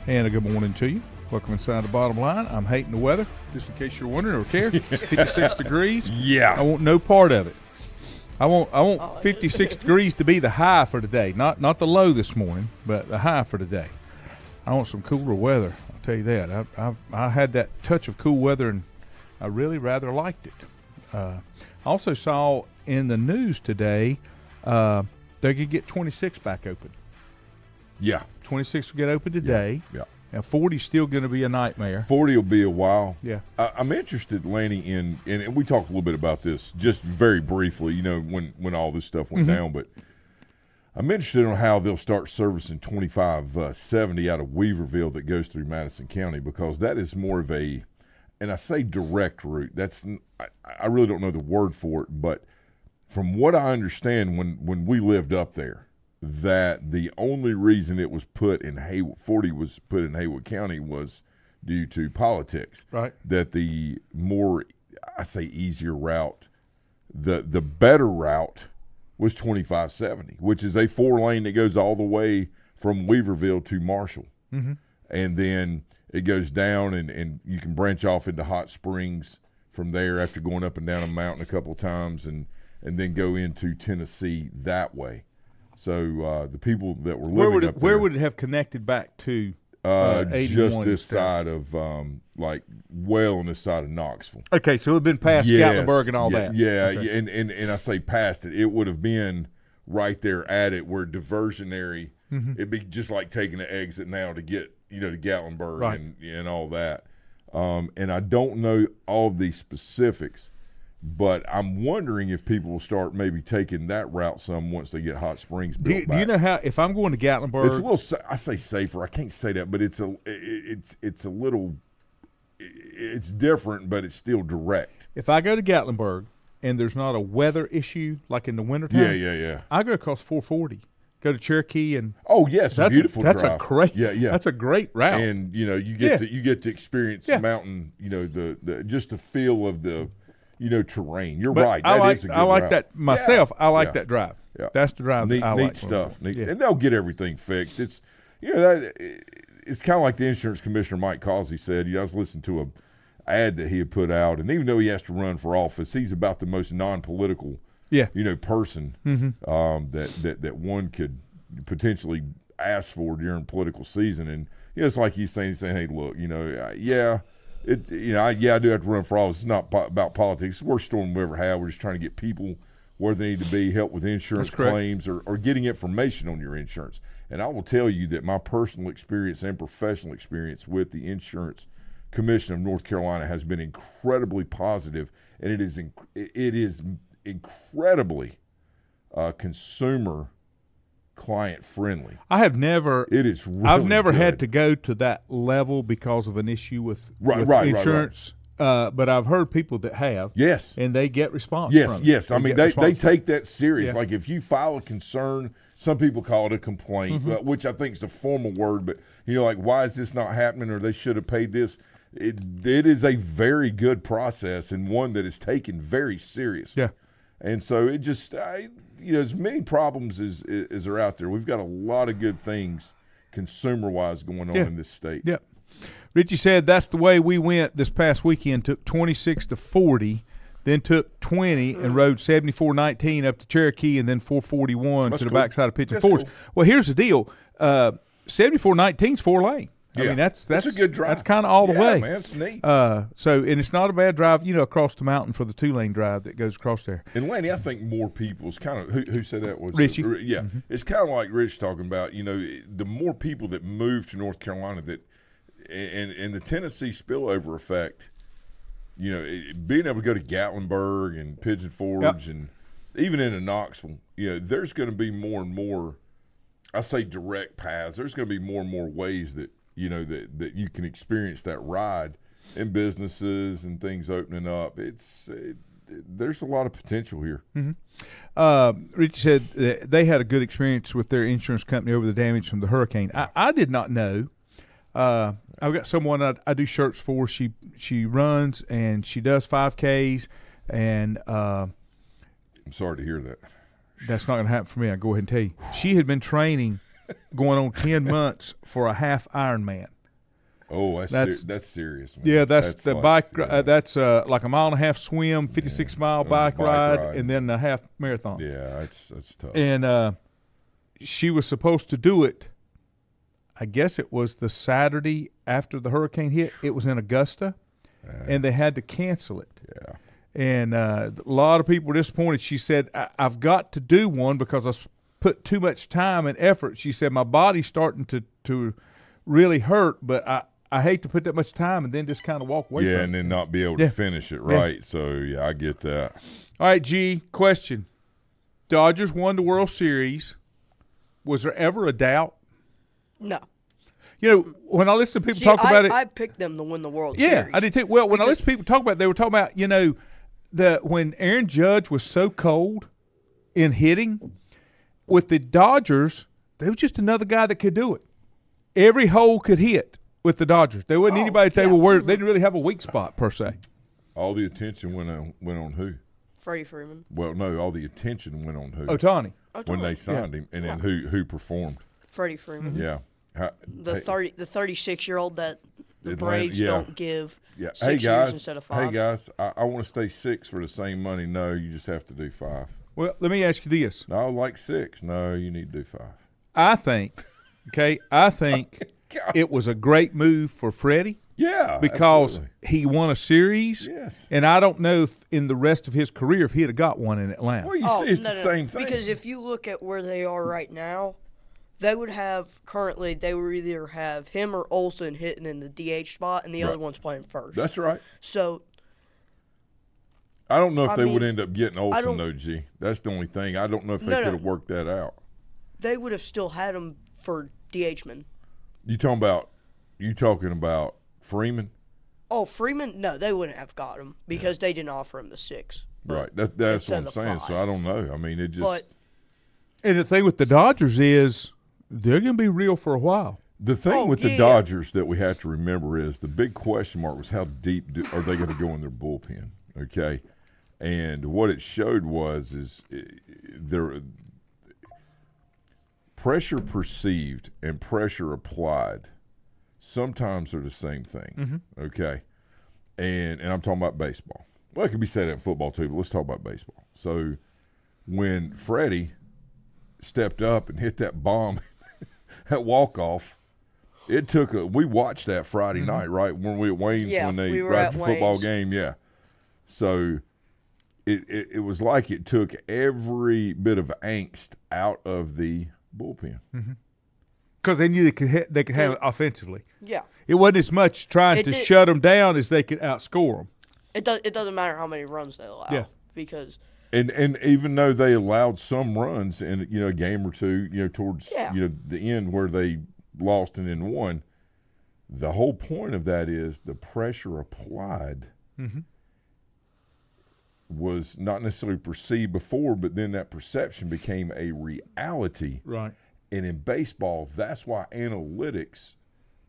And a good morning to you. Welcome inside the bottom line. I'm hating the weather, just in case you're wondering or care. 56 degrees. Yeah. I want no part of it. I want 56 degrees to be the high for today. Not the low this morning, but the high for today. I want some cooler weather. I'll tell you that. I had that touch of cool weather, and I really rather liked it. I also saw in the news today they could get 26 back open. Yeah. 26 will get open today. Yeah. Now 40 is still going to be a nightmare. 40 will be a while. Yeah. I'm interested, Lanny, and we talked a little bit about this just very briefly, when all this stuff went down, but I'm interested in how they'll start servicing 2570 out of Weaverville that goes through Madison County, because that is more of a, and I say direct route, I really don't know the word for it, but from what I understand when we lived up there, that the only reason it was put in 40 was put in Haywood County was due to politics. Right. That the more, I say easier route, the better route was 2570, which is a 4-lane that goes all the way from Weaverville to Marshall. Mm-hmm. And then it goes down and you can branch off into Hot Springs from there after going up and down a mountain a couple of times and then go into Tennessee that way. So the people that were living up there. Where would it have connected back to 81? Just this side of, well on this side of Knoxville. Okay, so it would have been past Gatlinburg and all that. Yeah, okay. and I say past it. It would have been right there at it where diversionary. Mm-hmm. It'd be just like taking an exit now to get, to Gatlinburg right. and all that. And I don't know all of these specifics, but I'm wondering if people will start maybe taking that route some once they get Hot Springs built back. Do you know how, if I'm going to Gatlinburg? It's a little, I say safer. I can't say that, but it's a little, it's different, but it's still direct. If I go to Gatlinburg and there's not a weather issue like in the wintertime, yeah. I go across 440, go to Cherokee and oh yes, that's beautiful. That's drive. a great, yeah. That's a great route, and you get to experience the mountain, the just the feel of the. Terrain. You're right. That is a good I like route. That myself. Yeah. I like that drive. Yeah. That's the drive that I like. Neat stuff. And they'll get everything fixed. It's it's kind of like the insurance commissioner Mike Causey said. I was listening to an ad that he had put out, and even though he has to run for office, he's about the most non-political, person that one could potentially ask for during political season. And it's like he's saying, hey, look, I do have to run for office. It's not about politics. It's the worst storm we ever had. We're just trying to get people where they need to be, help with insurance claims or getting information on your insurance. And I will tell you that my personal experience and professional experience with the Insurance Commission of North Carolina has been incredibly positive, and it is incredibly consumer client friendly. I've never good. had to go to that level because of an issue with insurance. Right. But I've heard people that have. Yes. And they get response from it. Yes. I mean, they take that serious. Yeah. Like if you file a concern, some people call it a complaint, which I think is the formal word, but like, why is this not happening, or they should have paid this? It is a very good process and one that is taken very serious. Yeah. And so it just as many problems as are out there, we've got a lot of good things consumer-wise going on in this state. Yeah. Richie said that's the way we went this past weekend, took 26 to 40, then took 20 and rode 74-19 up to Cherokee and then 441 to the backside of Pigeon Forge. Cool. Well, here's the deal. 74-19 is 4-lane. I mean, that's a good drive. That's kind of all the way. Man, it's neat. And it's not a bad drive, across the mountain for the 2-lane drive that goes across there. And Lanny, I think more people is kind of who said that was Richie. Yeah, it's kind of like Rich talking about. The more people that move to North Carolina that, and the Tennessee spillover effect. Being able to go to Gatlinburg and Pigeon Forge and even into Knoxville, there's going to be more and more. I say direct paths. There's going to be more and more ways that. That you can experience that ride in businesses and things opening up. There's a lot of potential here. Mm-hmm. Richie said that they had a good experience with their insurance company over the damage from the hurricane. I did not know. I've got someone I do shirts for. She runs and she does 5Ks, and I'm sorry to hear that. That's not going to happen for me. I'll go ahead and tell you. She had been training going on 10 months for a half Ironman. Oh, that's serious, man. Yeah, that's the like, bike. That's like a mile and a half swim, 56-mile bike ride, and then a half marathon. Yeah, that's tough. And she was supposed to do it. I guess it was the Saturday after the hurricane hit. It was in Augusta, and they had to cancel it. Yeah. And a lot of people were disappointed. She said, I've got to do one because I put too much time and effort. She said, my body's starting to really hurt, but I hate to put that much time and then just kind of walk away from it. Yeah, and then not be able to finish it, right? Yeah. So, yeah, I get that. All right, G, question. Dodgers won the World Series. Was there ever a doubt? No. You know, when I listen to people talk about it. I picked them to win the World Series. Yeah, I did too. Well, when I listen to people talk about it, they were talking about, you know, when Aaron Judge was so cold in hitting, with the Dodgers, they were just another guy that could do it. Every hole could hit with the Dodgers. There wasn't anybody that they were worried. They didn't really have a weak spot per se. All the attention went on who? Freddie Freeman. Well, no, all the attention went on who? Ohtani. When they signed him, and then who performed? Freddie Freeman. Yeah. The 36-year-old that the Braves don't give 6 years instead of 5. Hey, guys, I want to stay 6 for the same money. No, you just have to do 5. Well, let me ask you this. No, like 6. No, you need to do 5. I think it was a great move for Freddie. Yeah, because absolutely. He won a series. Yes. And I don't know if in the rest of his career if he'd have got one in Atlanta. Well, you see, it's the same thing. Because if you look at where they are right now, they would either have him or Olsen hitting in the DH spot and the other one's playing first. That's right. So I don't know if they would end up getting Olsen, though, G. That's the only thing. I don't know if they could have worked that out. They would have still had him for DH-man. You talking about Freeman? Oh, Freeman? No, they wouldn't have got him because they didn't offer him the 6. Right. That's what I'm saying. 5. So I don't know. I mean, it just. And the thing with the Dodgers is they're going to be real for a while. The thing with the Dodgers that we have to remember is the big question mark was how deep are they going to go in their bullpen? Okay. And what it showed is their pressure perceived and pressure applied sometimes are the same thing. Mm-hmm. Okay. And I'm talking about baseball. Well, it could be said in football too, but let's talk about baseball. So when Freddie stepped up and hit that bomb at walk-off, it took we watched that Friday night, right? When we at Wayne's when they we were at the football game, yeah. So it was like it took every bit of angst out of the bullpen. Because they knew they could have it offensively. Yeah. It wasn't as much trying to shut them down as they could outscore them. It doesn't matter how many runs they allow. Yeah. Because and even though they allowed some runs in a game or two, towards the end where they lost and then won, the whole point of that is the pressure applied was not necessarily perceived before, but then that perception became a reality. Right. And in baseball, that's why analytics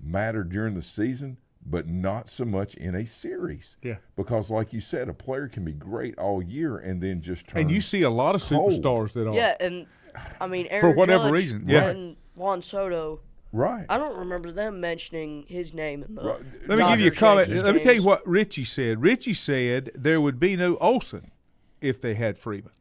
matter during the season, but not so much in a series. Yeah. Because, like you said, a player can be great all year and then just turn. And you see a lot of superstars that are. Yeah, and I mean, Aaron for whatever Judge reason, and Juan Soto. Right. I don't remember them mentioning his name in the. Let me give you a comment. Yankees Let me tell you games. what Richie said. Richie said there would be no Olsen if they had Freeman.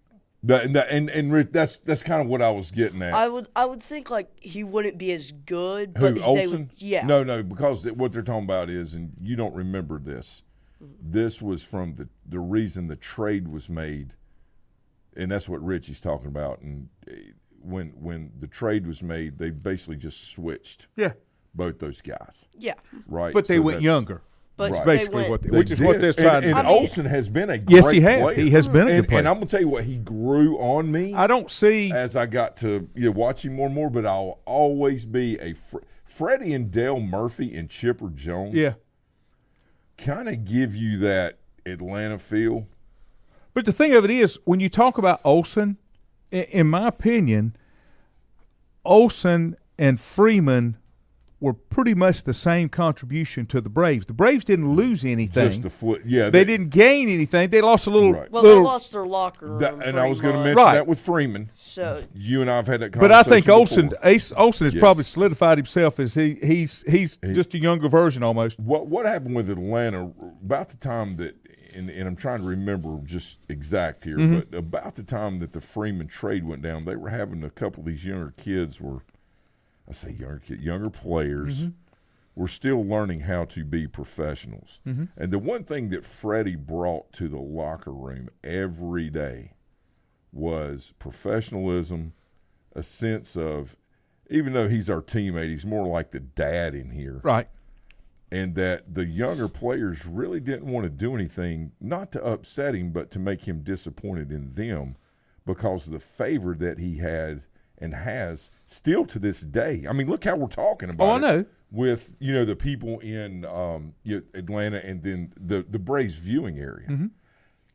And that's kind of what I was getting at. I would think like he wouldn't be as good. Who, but Olsen? No, because what they're talking about is, and you don't remember this. This was from the reason the trade was made, and that's what Richie's talking about. And when the trade was made, they basically just switched. Yeah. Both those guys. Yeah. Right. But they went younger. But That's basically which is what they're trying to do. And Olsen has been a great yes, he has. player. He has been a good player. And I'm gonna tell you what, he grew on me. I don't see as I got to watch him more and more, but I'll always be a Freddie and Dale Murphy and Chipper Jones. Yeah. Kind of give you that Atlanta feel. But the thing of it is, when you talk about Olsen, in my opinion, Olsen and Freeman were pretty much the same contribution to the Braves. The Braves didn't lose anything. Just the foot. Yeah. They didn't gain anything. They lost a little. Right. Well, they lost their locker room. And I was going to pretty mention much. that with Freeman. So you and I have had that conversation. But I think before. Olsen has probably solidified himself as he's just a younger version almost. What happened with Atlanta about the time that, and I'm trying to remember just exact here, but about the time that the Freeman trade went down, they were having a couple of these younger kids younger players were still learning how to be professionals. And the one thing that Freddie brought to the locker room every day was professionalism, a sense of, even though he's our teammate, he's more like the dad in here. Right. And that the younger players really didn't want to do anything, not to upset him, but to make him disappointed in them because of the favor that he had and has still to this day. I mean, look how we're talking about it. I know. With, the people in Atlanta and then the Braves viewing area.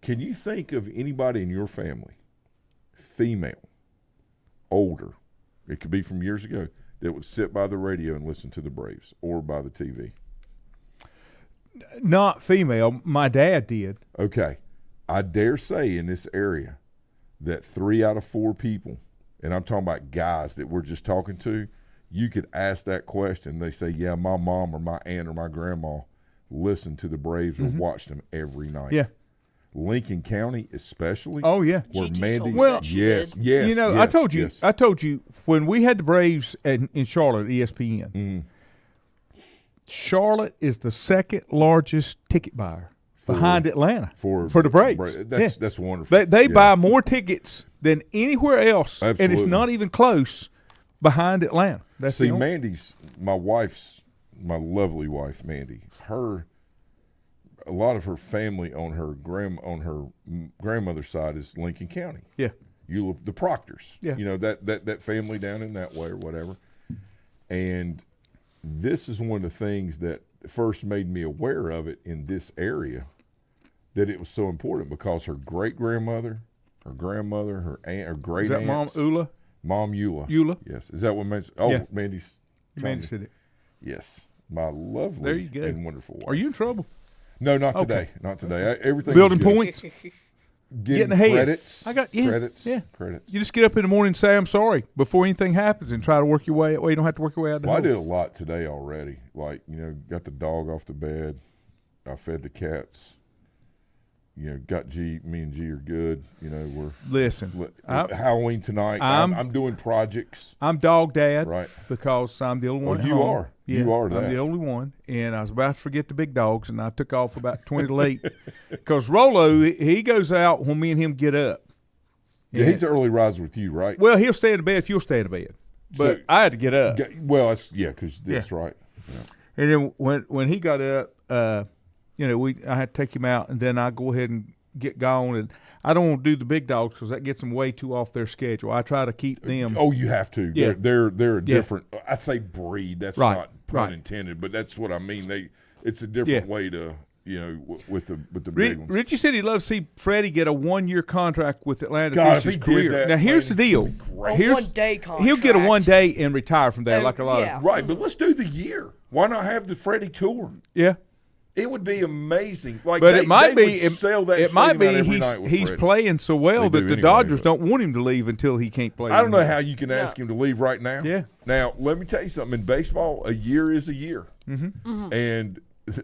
Can you think of anybody in your family, female, older, it could be from years ago, that would sit by the radio and listen to the Braves or by the TV? Not female. My dad did. Okay. I dare say in this area that 3 out of 4 people, and I'm talking about guys that we're just talking to, you could ask that question. They say, yeah, my mom or my aunt or my grandma listened to the Braves or watched them every night. Yeah. Lincoln County especially. Oh, yeah. Where GT Mandy, told me well, she yes, did. yes. I told you when we had the Braves in Charlotte, ESPN, Charlotte is the second largest ticket buyer behind Atlanta for the Braves. That's wonderful. They buy more tickets than anywhere else, and it's not even close behind Atlanta. See, Mandy's, my lovely wife, Mandy, a lot of her family on her grandmother's side is Lincoln County. Yeah. The Proctors. Yeah. That family down in that way or whatever. And this is one of the things that first made me aware of it in this area, that it was so important because her great-grandmother, her grandmother, her aunt, her great-aunts. Is that Mom Eula? Mom Eula. Eula? Yes. Is that what Mandy? Oh, yeah. Mandy said it. Yes. My lovely there you go. And wonderful wife. Are you in trouble? No, not today. Not today. Everything building points. Getting ahead. Credits. Credits. Yeah. Credits. You just get up in the morning and say, I'm sorry, before anything happens, and try to work your way that way. You don't have to work your way out the hole. I did a lot today already. Like, got the dog off the bed. I fed the cats. Got G. Me and G are good. We're Halloween tonight. I'm doing projects. I'm dog dad, right? Because I'm the only one. You home. are. Yeah, you are. That. I'm the only one, and I was about to forget the big dogs, and I took off about 20 to 8 because Rolo he goes out when me and him get up. Yeah, he's an early riser with you, right? Well, he'll stay in bed if you'll stay in bed, but I had to get up. Well, because that's right. Yeah. And then when he got up, I had to take him out, and then I go ahead and get gone. And I don't want to do the big dogs because that gets them way too off their schedule. I try to keep them. Oh, you have to. Yeah. They're a different. I say breed. That's right. not pun intended, but that's what I mean. It's a different way to with the big ones. Richie said he'd love to see Freddie get a 1-year contract with Atlanta to God, finish his career. Now here's the deal. A 1-day contract. He'll get a 1-day and retire from there, like a lot of. Right, but let's do the year. Why not have the Freddie tour? Yeah. It would be amazing. Like, but it might be he's playing so well that the Dodgers don't want him to leave until he can't play. I don't know how you can ask him to leave right now. Yeah. Now let me tell you something. In baseball, a year is a year, and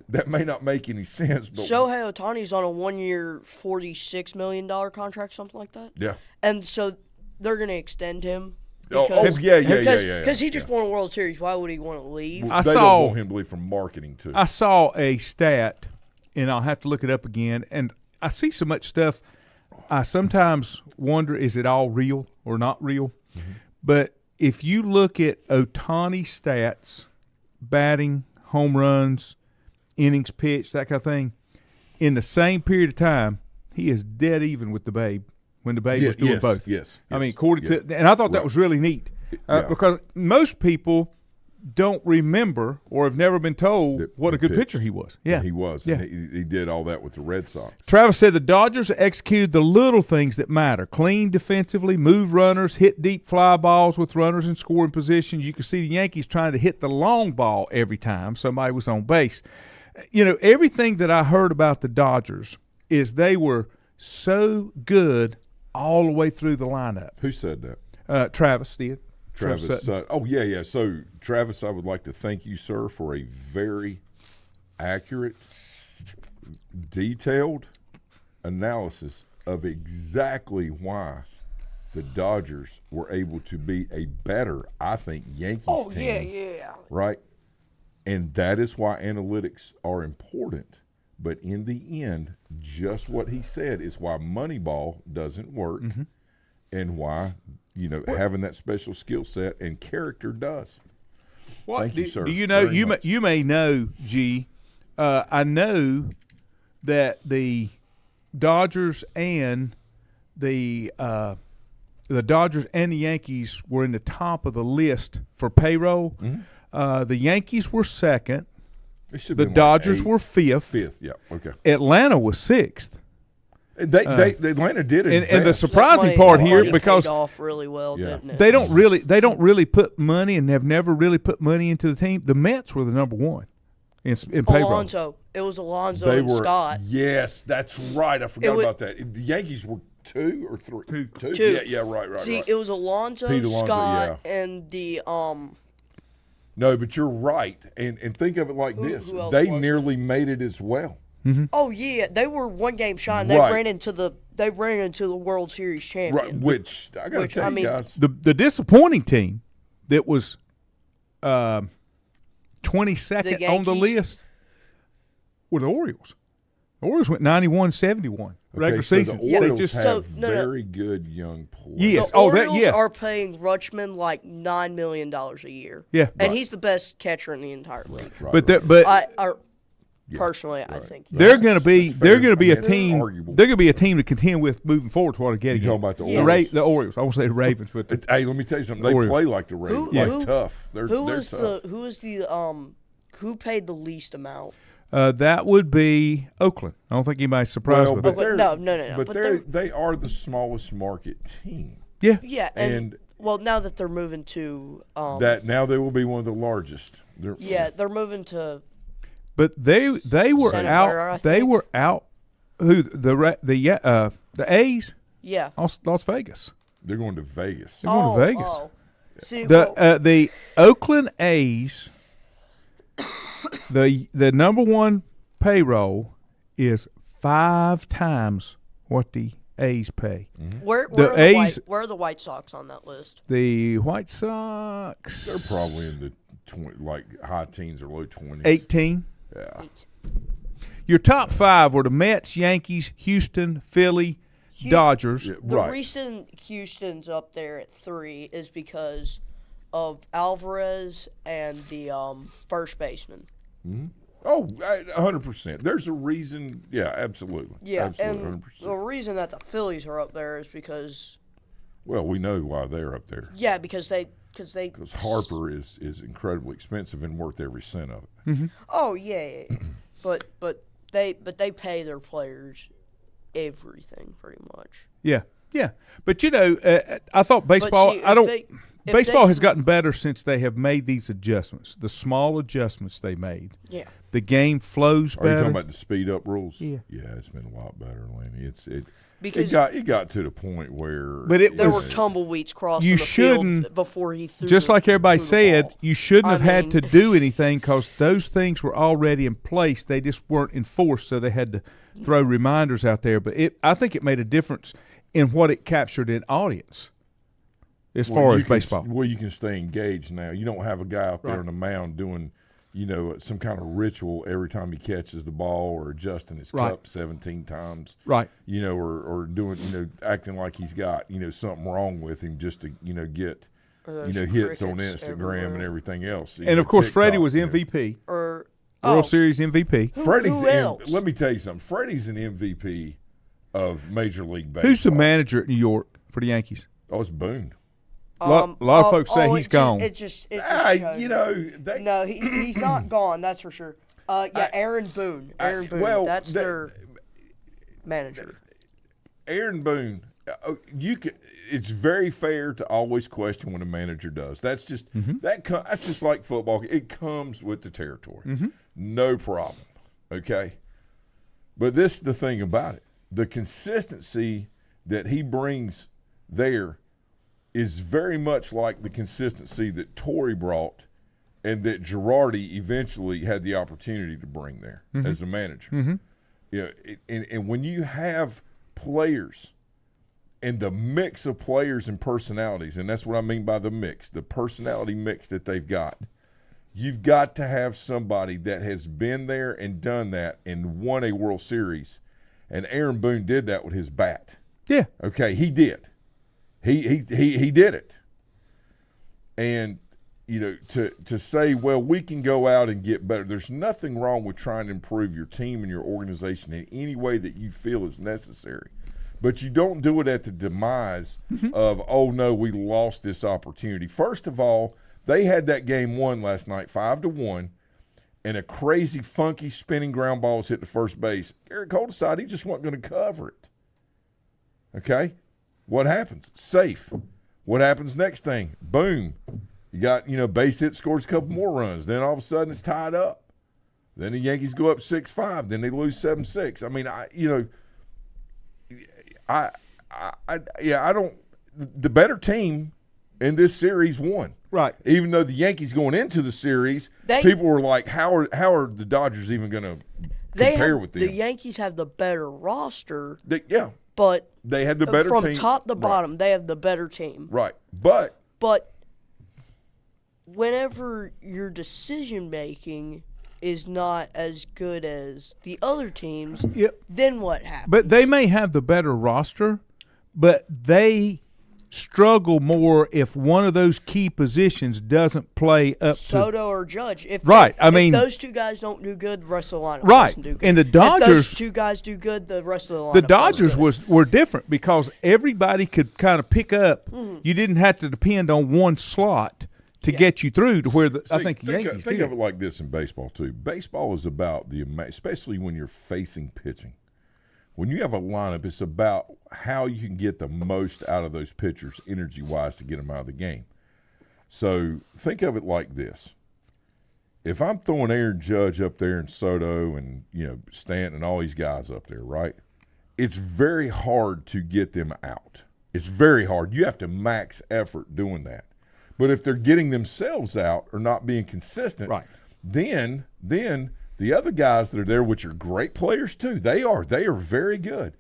that may not make any sense. But Shohei Ohtani's on a 1-year, $46 million contract, something like that. Yeah. And so they're going to extend him. Because he just won a World Series. Why would he want to leave? They don't want him to leave from marketing too. I saw a stat, and I'll have to look it up again. And I see so much stuff. I sometimes wonder, is it all real or not real? But if you look at Ohtani stats, batting, home runs, innings pitched, that kind of thing, in the same period of time, he is dead even with the Babe. When the Babe was doing both. Yes. I mean, according to – and I thought that was really neat because most people don't remember or have never been told what a good pitcher he was. Yeah, he was. Yeah. And he did all that with the Red Sox. Travis said the Dodgers executed the little things that matter: clean defensively, move runners, hit deep fly balls with runners in scoring positions. You could see the Yankees trying to hit the long ball every time somebody was on base. You know, everything that I heard about the Dodgers is they were so good all the way through the lineup. Who said that? Travis did. Travis. Yeah. So, Travis, I would like to thank you, sir, for a very accurate, detailed analysis of exactly why the Dodgers were able to be a better, I think, Yankees team. Yeah. Right? And that is why analytics are important. But in the end, just what he said is why Moneyball doesn't work and why, having that special skill set and character does. Thank you, sir. Do you know, you may know, G, I know that the Dodgers and the Dodgers and the Yankees were in the top of the list for payroll. The Yankees were second. The Dodgers were fifth. Fifth, yeah, okay. Atlanta was sixth. Atlanta did it. And the surprising part here, because paid off really well, didn't it? they don't really put money and have never really put money into the team. The Mets were the number one in payroll. Alonso. It was Alonso and Scott. Yes, that's right. I forgot about that. The Yankees were 2 or 3. Two. Yeah, right. See, it was Alonso, Scott, and the No, but you're right, and think of it like this: they nearly made it as well. Oh yeah, they were one game shy, and they ran into the World Series champion. Right, which I got to tell you guys, the disappointing team that was 22nd on the list were the Orioles. The Orioles went 91-71 regular season. The Orioles have very good young players. Yes, the Orioles are paying Rutschman like $9 million a year. Yeah, and he's the best catcher in the entire league. Personally, I think they're going to be a team. They're going to be a team to contend with moving forward to what I get again. You're talking about the Orioles. The Orioles. I won't say the Ravens, but hey, let me tell you something. They play like the Ravens. Tough. They're tough. Who paid the least amount? That would be Oakland. I don't think anybody's surprised with that. No. But they are the smallest market team. Yeah. Yeah, and now that they're moving to now they will be one of the largest. They're moving to. But they were Santa out. Clara, they were out. Who the A's? Yeah. Las Vegas. They're going to Vegas. They're going to Vegas. Oh. See, the Oakland A's. The number one payroll is 5 times what the A's pay. Where are the White Sox on that list? The White Sox. They're probably in the high teens or low 20s. 18. Yeah. Your top 5 were the Mets, Yankees, Houston, Philly, Dodgers. Yeah, the reason Houston's up there at 3 is because of Alvarez and the first baseman. Mm-hmm. Oh, 100%. There's a reason. Yeah, absolutely. Yeah, absolutely, and 100%. the reason that the Phillies are up there is because. Well, we know why they're up there. Yeah, because Harper is incredibly expensive and worth every cent of it. Mm-hmm. Oh yeah. but they pay their players everything pretty much. Yeah. But I thought baseball. Baseball has gotten better since they have made these adjustments. The small adjustments they made. Yeah. The game flows better. Are you talking about the speed up rules? Yeah. Yeah, it's been a lot better, Lenny. Because it got to the point where there were tumbleweeds crossing the field before he threw. Just like everybody said, you shouldn't have had to do anything because those things were already in place. They just weren't enforced, so they had to throw reminders out there. But I think it made a difference in what it captured in audience as far as baseball. Well, you can stay engaged now. You don't have a guy out there on the mound doing some kind of ritual every time he catches the ball or adjusting his cup 17 times. Right. Or doing, acting like he's got, something wrong with him just to, get, hits on Instagram and everything else. And, of course, Freddie was MVP. World Series MVP. Let me tell you something. Freddie's an MVP of Major League Baseball. Who's the manager at New York for the Yankees? Oh, it's Boone. A lot of folks say he's gone. It just you know, no, he's not gone. That's for sure. Aaron Boone. Aaron Boone. That's their manager. Aaron Boone. It's very fair to always question what a manager does. That's just that's just like football. It comes with the territory. No problem. Okay. But this is the thing about it. The consistency that he brings there is very much like the consistency that Torrey brought and that Girardi eventually had the opportunity to bring there as a manager. You know, and when you have players and the mix of players and personalities, and that's what I mean by the mix, the personality mix that they've got, you've got to have somebody that has been there and done that and won a World Series. And Aaron Boone did that with his bat. Yeah. Okay, he did. He did it. And, you know, to say, well, we can go out and get better. There's nothing wrong with trying to improve your team and your organization in any way that you feel is necessary. But you don't do it at the demise of, oh, no, we lost this opportunity. First of all, they had that game won last night 5-1, and a crazy, funky, spinning ground balls hit the first base. Eric Cole decided he just wasn't going to cover it. Okay? What happens? Safe. What happens next thing? Boom. You got, base hit, scores a couple more runs. Then all of a sudden it's tied up. Then the Yankees go up 6-5. Then they lose 7-6. I mean, I don't – the better team in this series won. Right. Even though the Yankees going into the series, people were like, how are the Dodgers even going to compare with them? The Yankees have the better roster. But they had the better team. From top to bottom, they have the better team. Right. But whenever your decision-making is not as good as the other teams, then what happens? But they may have the better roster, but they struggle more if one of those key positions doesn't play up Soto or Judge. If those two guys don't do good, the rest of the lineup doesn't do good. And the Dodgers, if those two guys do good, the rest of the lineup. The Dodgers were different because everybody could kind of pick up. You didn't have to depend on one slot to get you through to where I think the Yankees think of it like this in baseball too. Baseball is about especially when you're facing pitching. When you have a lineup, it's about how you can get the most out of those pitchers energy-wise to get them out of the game. So think of it like this. If I'm throwing Aaron Judge up there and Soto and, Stanton and all these guys up there, right, it's very hard to get them out. It's very hard. You have to max effort doing that. But if they're getting themselves out or not being consistent, then the other guys that are there, which are great players too, they are very good.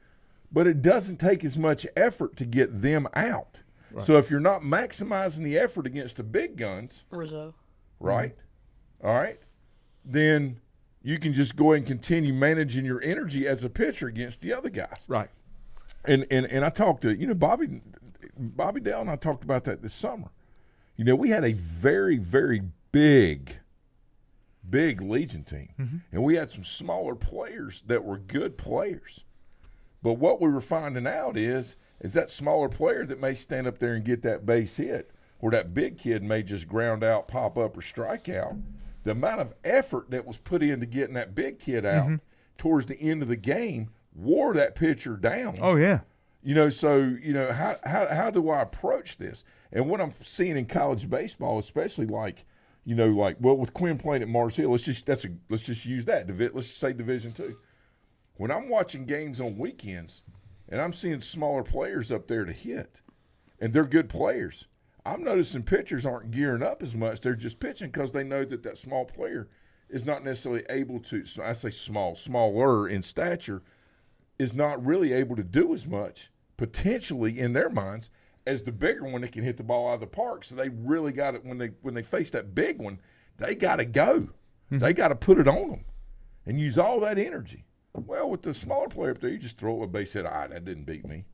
But it doesn't take as much effort to get them out. Right. So if you're not maximizing the effort against the big guns, Rizzo, right? All right, then you can just go ahead and continue managing your energy as a pitcher against the other guys. Right. And I talked to, Bobby Dale and I talked about that this summer. We had a very, very big Legion team. And we had some smaller players that were good players. But what we were finding out is that smaller player that may stand up there and get that base hit, or that big kid may just ground out, pop up, or strike out, the amount of effort that was put into getting that big kid out towards the end of the game wore that pitcher down. Oh, yeah. How do I approach this? And what I'm seeing in college baseball, especially with Quinn playing at Mars Hill, let's just use that. Let's just say Division II. When I'm watching games on weekends and I'm seeing smaller players up there to hit, and they're good players, I'm noticing pitchers aren't gearing up as much. They're just pitching because they know that small player is not necessarily able to. So I say smaller in stature, is not really able to do as much potentially in their minds as the bigger one that can hit the ball out of the park. So they really got it when they face that big one, they got to go. They got to put it on them and use all that energy. Well, with the smaller player up there, you just throw it with a base hit. That didn't beat me.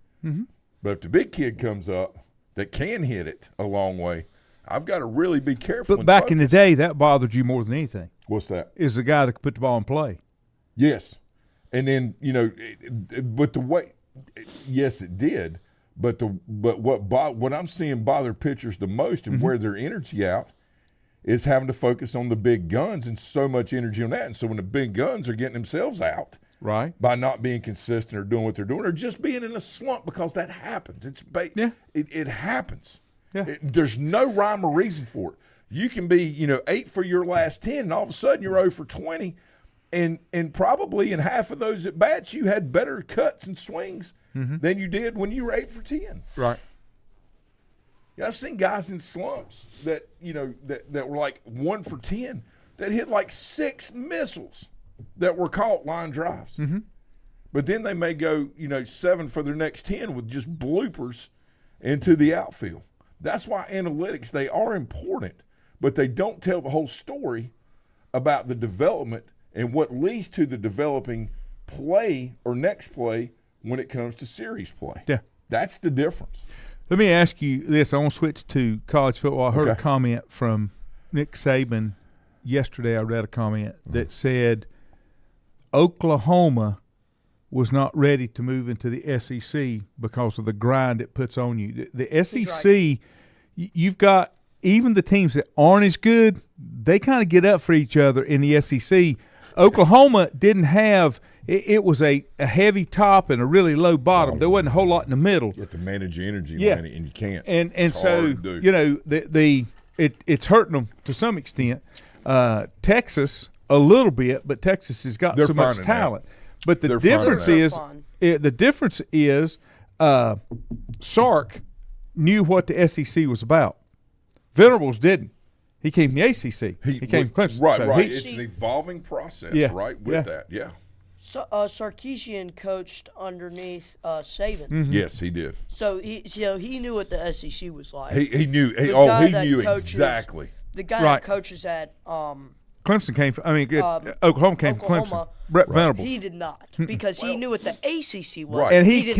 But if the big kid comes up that can hit it a long way, I've got to really be careful. But back in the day, that bothered you more than anything. What's that? Is the guy that could put the ball in play. Yes. And then, but the way – yes, it did. But what I'm seeing bother pitchers the most and wear their energy out is having to focus on the big guns and so much energy on that. And so when the big guns are getting themselves out by not being consistent or doing what they're doing or just being in a slump, because that happens. It happens. Yeah. There's no rhyme or reason for it. You can be, 8 for your last 10, and all of a sudden you're 0 for 20, and probably in half of those at bats you had better cuts and swings than you did when you were 8 for 10. Right. I've seen guys in slumps that that were like 1 for 10 that hit like 6 missiles that were caught line drives. But then they may go 7 for their next 10 with just bloopers into the outfield. That's why analytics, they are important, but they don't tell the whole story about the development and what leads to the developing play or next play when it comes to series play. Yeah. That's the difference. Let me ask you this. I want to switch to college football. I heard a comment from Nick Saban yesterday. I read a comment that said Oklahoma was not ready to move into the SEC because of the grind it puts on you. The SEC, you've got even the teams that aren't as good, they kind of get up for each other in the SEC. Oklahoma didn't have – it was a heavy top and a really low bottom. There wasn't a whole lot in the middle. You have to manage your energy, and you can't. And so, it's hurting them to some extent. Texas, a little bit, but Texas has got so much talent. Now. But the difference is Sark knew what the SEC was about. Venables didn't. He came from the ACC. He came from Clemson. Right. It's an evolving process, with that. Yeah. So, Sarkisian coached underneath Saban. Yes, he did. So he knew what the SEC was like. He knew. He knew exactly. The guy that coaches at Clemson came from. Oklahoma came from Clemson. Brett Venables. He did not because he knew what the ACC was. Right. And he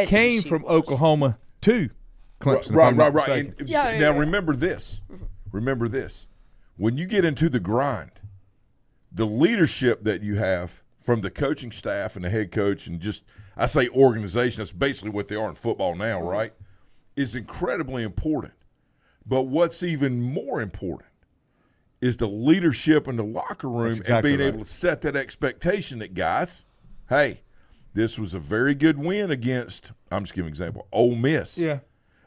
came from Oklahoma to Clemson. Right. Now remember this. Remember this. When you get into the grind, the leadership that you have from the coaching staff and the head coach and just, I say organization, that's basically what they are in football now, right, is incredibly important. But what's even more important is the leadership in the locker room and being able to set that expectation that, guys, hey, this was a very good win against, I'm just giving an example, Ole Miss. Yeah.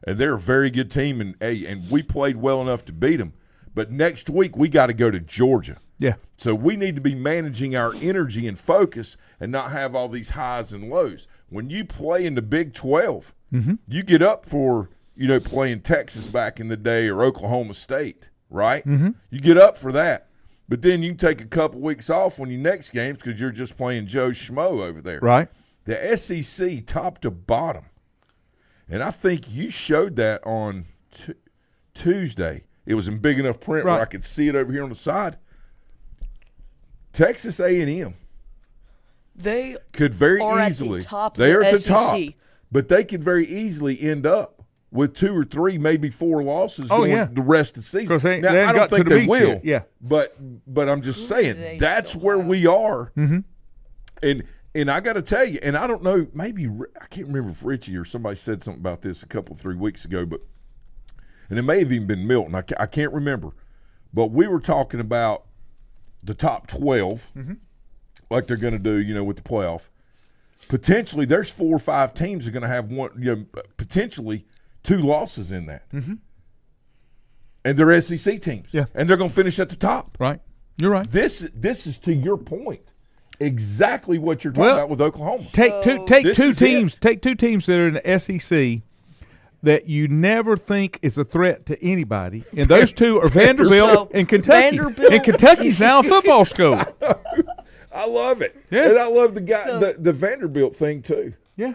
And they're a very good team, and we played well enough to beat them. But next week we got to go to Georgia. Yeah. So we need to be managing our energy and focus and not have all these highs and lows. When you play in the Big 12, you get up for, playing Texas back in the day or Oklahoma State, right? You get up for that. But then you take a couple weeks off when your next game's because you're just playing Joe Schmo over there. Right. The SEC top to bottom. And I think you showed that on Tuesday. It was in big enough print where I could see it over here on the side. Texas A&M. They could very easily. They are at the top, but they could very easily end up with 2 or 3, maybe 4 losses going the rest of the season. Now, I don't think they will. Yeah. But I'm just saying that's where we are. And I got to tell you, and I don't know, maybe I can't remember if Richie or somebody said something about this a couple 3 weeks ago, and it may have even been Milton. I can't remember, but we were talking about the top 12, like they're going to do, with the playoff. Potentially, there's 4 or 5 teams that are going to have one, potentially 2 losses in that, and they're SEC teams, and they're going to finish at the top. Right, you're right. This is to your point. Exactly what you're talking about with Oklahoma. Take two teams that are in the SEC that you never think is a threat to anybody, and those two are Vanderbilt and Kentucky. And Kentucky's now a football school. I love it. Yeah. And I love the Vanderbilt thing too. Yeah.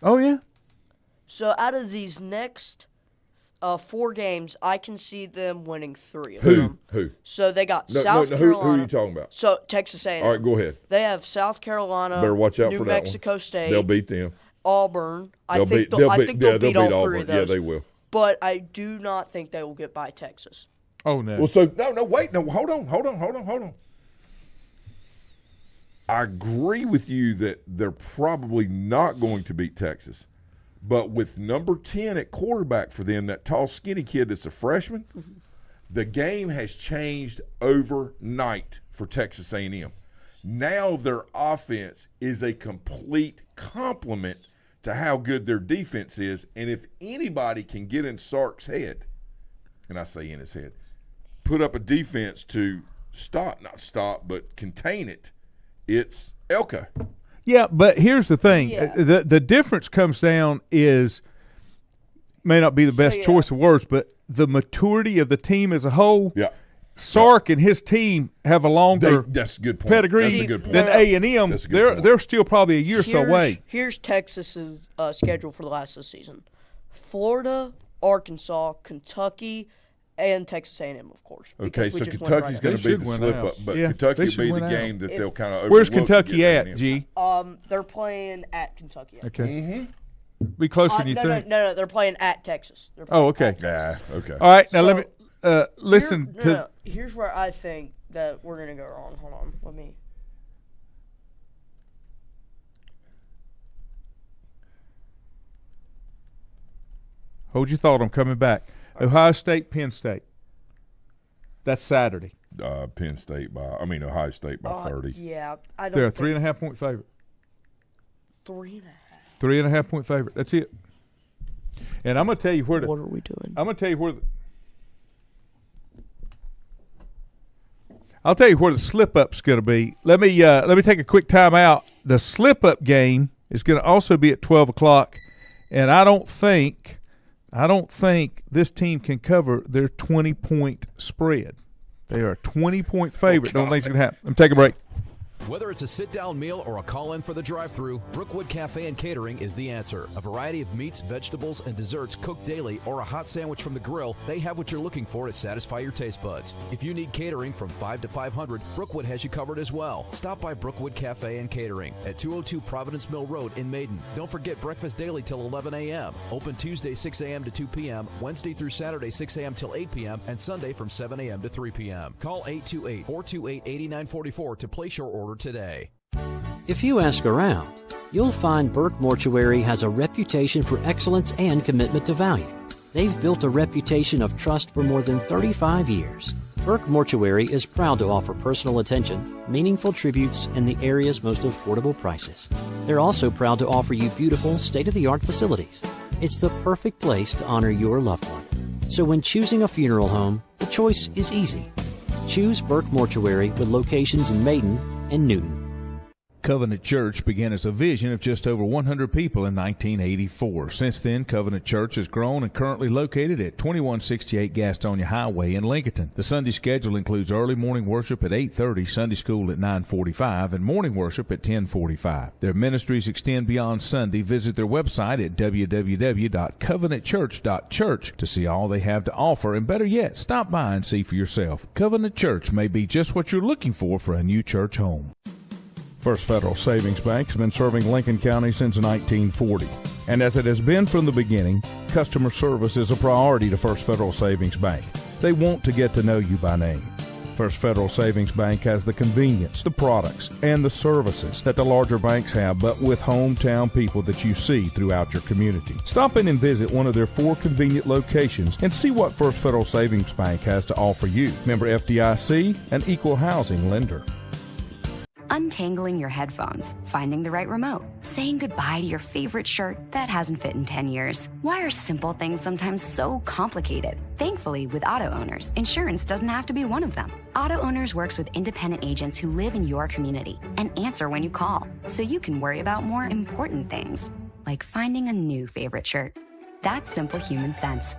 Oh yeah. So out of these next 4 games, I can see them winning 3 of them. Who? So they got South Carolina. Who are you talking about? So Texas A&M. All right, go ahead. They have South Carolina. Better watch out New for that Mexico one. State. They'll beat them. Auburn. I think they'll beat all 3 of those. Yeah, they will. But I do not think they will get by Texas. Oh no. Well, hold on. I agree with you that they're probably not going to beat Texas. But with number 10 at quarterback for them, that tall, skinny kid that's a freshman, the game has changed overnight for Texas A&M. Now their offense is a complete complement to how good their defense is. And if anybody can get in Sark's head, and I say in his head, put up a defense to not stop, but contain it, it's Elko. Yeah, but here's the thing. Yeah. The difference comes down is may not be the best choice of words, but the maturity of the team as a whole. Yeah. Sark and his team have a longer that's a good point. pedigree That's a good point. than A&M. That's a good point. They're still probably a year or so away. Here's Texas's schedule for the last of the season: Florida, Arkansas, Kentucky, and Texas A&M, of course. Okay, so we just went Kentucky's right going They to be should the win slip out. up, but Yeah, Kentucky they will should be the win out. game that they'll kind of Where's overlook Kentucky against at, A&M. G? They're playing at Kentucky. Okay. Mm-hmm. Be closer than you think. No, they're playing at Texas. They're Oh, playing okay. at Yeah, okay. All right, now So, let me listen to. No, here's where I think that we're gonna go wrong. Hold on, let me. Hold your thought. I'm coming back. Ohio State, Penn State. That's Saturday. Ohio State by 30. Yeah, I don't. They're a think 3.5 point favorite. 3.5. 3.5 point favorite. That's it. And I'm gonna tell you where What are we doing? I'm gonna tell you where I'll tell you where the slip up's gonna be. Let me take a quick time out. The slip up game is gonna also be at 12 o'clock, and I don't think this team can cover their 20-point spread. They are a 20-point favorite. Don't think it's gonna happen. Let me take a break. Whether it's a sit-down meal or a call-in for the drive-thru, Brookwood Cafe and Catering is the answer. A variety of meats, vegetables, and desserts cooked daily, or a hot sandwich from the grill, they have what you're looking for to satisfy your taste buds. If you need catering from 5 to 500, Brookwood has you covered as well. Stop by Brookwood Cafe and Catering at 202 Providence Mill Road in Maiden. Don't forget breakfast daily till 11 a.m. Open Tuesday 6 a.m. to 2 p.m., Wednesday through Saturday 6 a.m. till 8 p.m., and Sunday from 7 a.m. to 3 p.m. Call 828-428-8944 to place your order today. If you ask around, you'll find Burke Mortuary has a reputation for excellence and commitment to value. They've built a reputation of trust for more than 35 years. Burke Mortuary is proud to offer personal attention, meaningful tributes, and the area's most affordable prices. They're also proud to offer you beautiful, state-of-the-art facilities. It's the perfect place to honor your loved one. So when choosing a funeral home, the choice is easy. Choose Burke Mortuary with locations in Maiden and Newton. Covenant Church began as a vision of just over 100 people in 1984. Since then, Covenant Church has grown and currently located at 2168 Gastonia Highway in Lincoln. The Sunday schedule includes early morning worship at 8:30, Sunday school at 9:45, and morning worship at 10:45. Their ministries extend beyond Sunday. Visit their website at www.covenantchurch.church to see all they have to offer, and better yet, stop by and see for yourself. Covenant Church may be just what you're looking for a new church home. First Federal Savings Bank has been serving Lincoln County since 1940. And as it has been from the beginning, customer service is a priority to First Federal Savings Bank. They want to get to know you by name. First Federal Savings Bank has the convenience, the products, and the services that the larger banks have, but with hometown people that you see throughout your community. Stop in and visit one of their 4 convenient locations and see what First Federal Savings Bank has to offer you. Member FDIC, an equal housing lender. Untangling your headphones, finding the right remote, saying goodbye to your favorite shirt that hasn't fit in 10 years. Why are simple things sometimes so complicated? Thankfully, with Auto Owners, insurance doesn't have to be one of them. Auto Owners works with independent agents who live in your community and answer when you call, so you can worry about more important things, like finding a new favorite shirt. That's simple human sense.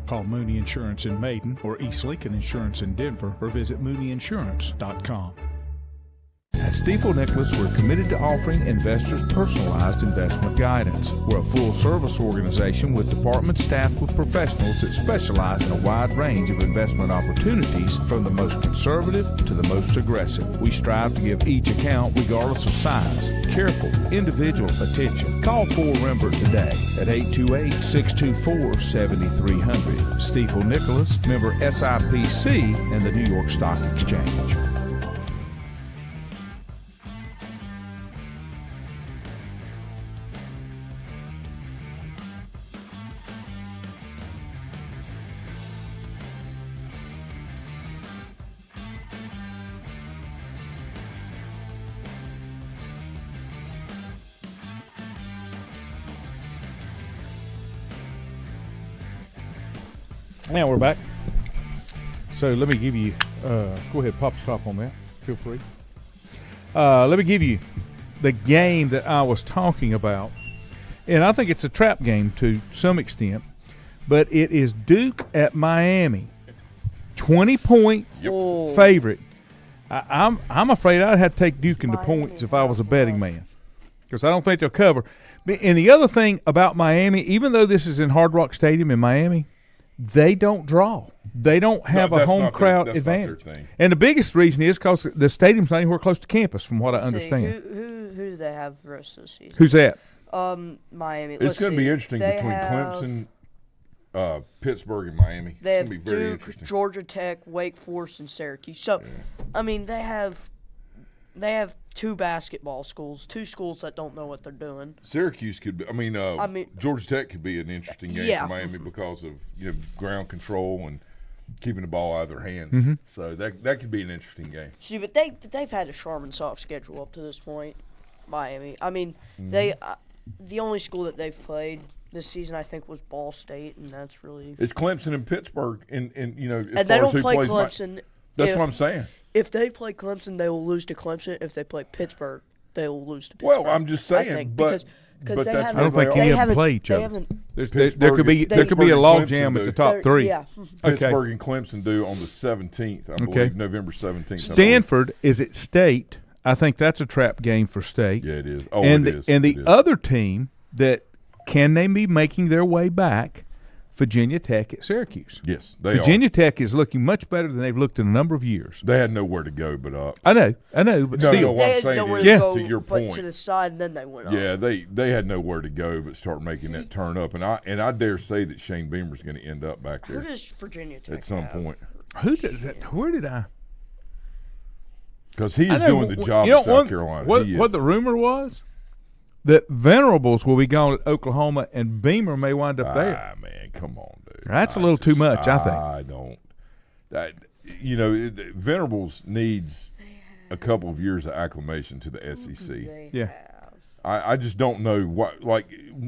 Call Mooney Insurance in Maiden or East Lincoln Insurance in Denver or visit mooneyinsurance.com. At Stifel Nicholas, we're committed to offering investors personalized investment guidance. We're a full-service organization with departments staffed with professionals that specialize in a wide range of investment opportunities, from the most conservative to the most aggressive. We strive to give each account, regardless of size, careful, individual attention. Call 4Rembert today at 828-624-7300. Stifel Nicholas, member SIPC and the New York Stock Exchange. Now we're back. So let me give you, go ahead, pop stop on that. Feel free. Let me give you the game that I was talking about. And I think it's a trap game to some extent. But it is Duke at Miami. 20-point favorite. I'm afraid I'd have to take Duke into points if I was a betting man. Because I don't think they'll cover. And the other thing about Miami, even though this is in Hard Rock Stadium in Miami, they don't draw. They don't have a home crowd advantage. And the biggest reason is because the stadium's not anywhere close to campus, from what I understand. Who do they have the rest of the season? Who's that? Miami. It's going to be interesting between Clemson, Pittsburgh, and Miami. They have Duke, Georgia Tech, Wake Forest, and Syracuse. So, I mean, they have two basketball schools, two schools that don't know what they're doing. Syracuse could be. I mean, Georgia Tech could be an interesting game for Miami because of ground control and keeping the ball out of their hands. Mm-hmm. So that could be an interesting game. See, but they've had a Charmin soft schedule up to this point. Miami. I mean, they the only school that they've played this season, I think, was Ball State, and that's really. It's Clemson and Pittsburgh, and as and far they don't as who play plays Clemson. That's what I'm saying. If they play Clemson, they will lose to Clemson. If they play Pittsburgh, they will lose to Pittsburgh. Well, I'm just saying, but they that's haven't. I don't think any of them play each other. There could be a log jam at the top three. Yeah. Pittsburgh and Clemson do on the 17th, I believe, November 17th. Stanford is at State. I think that's a trap game for State. Yeah, it is. Oh, and it is. And the other team that can they be making their way back? Virginia Tech at Syracuse. Yes, they Virginia Tech is looking much better than they've looked in a number of years. They had nowhere to go but up. I know, but still. No, what I'm saying is, to your point, to the side, and then they went up. Yeah, they had nowhere to go but start making that turn up, and I dare say that Shane Beamer's going to end up back there. Who does Virginia Tech at some have? point? Where did I? Because he is doing the job in South Carolina. What the rumor was? That Venerables will be gone at Oklahoma, and Beamer may wind up there. Ah, man, come on, dude. That's a little too much, I think. I don't. Venerables needs a couple of years of acclimation to the SEC. Yeah. I just don't know what. Like